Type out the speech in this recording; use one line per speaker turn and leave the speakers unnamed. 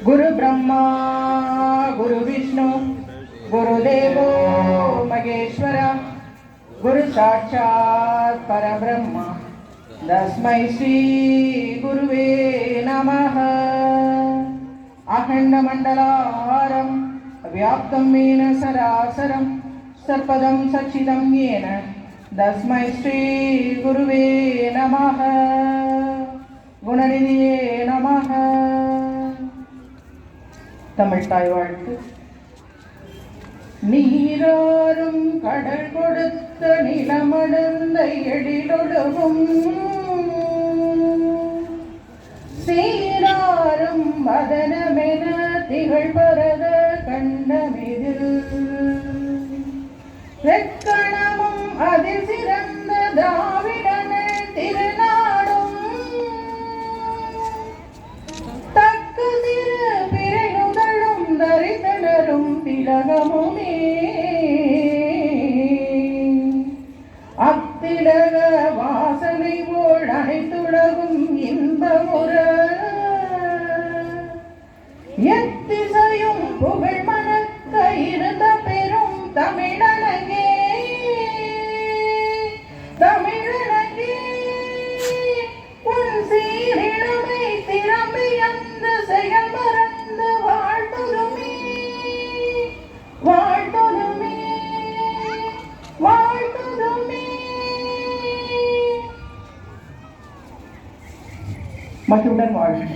गुरु ब्रह्मा गुरु विष्णु गुरुदेवो महेश्वर गुरु साक्षात् परब्रह्म तस्मै श्री गुरुवे नमः। अखण्डमण्डलाकारं व्याप्तं येन सरासरं सर्वदं सच्चिदं येन तस्मै श्री गुरुवे नमः। குணநிதியே நமக. தமிழ் தாய் வாழ்த்து. நீராறும் கடல் கொடுத்த நிலமடந்த எழிலொழுகும் சீராறும் வதனமென திகழ் பரத கண்டமிதில் வெக்கணமும் அதில் சிறந்த திராவிடனல் திருநாடும் தக்கு திரு பிறையுதழும் தரித்தனரும் திலகமுமே அத்திலக வாசனை போல் அனைத்துலகும் இன்பமுற எத்திசையும் புகழ் மணக்க இருந்த பெரும் தமிழனங்கே தமிழனங்கே உன் சீரிழமை திறமை அந்த செயல் மறந்து வாழ்த்துதுமே வாழ்த்துதுமே வாழ்த்துதுமே. மகிழ்வுடன் வாழ்க.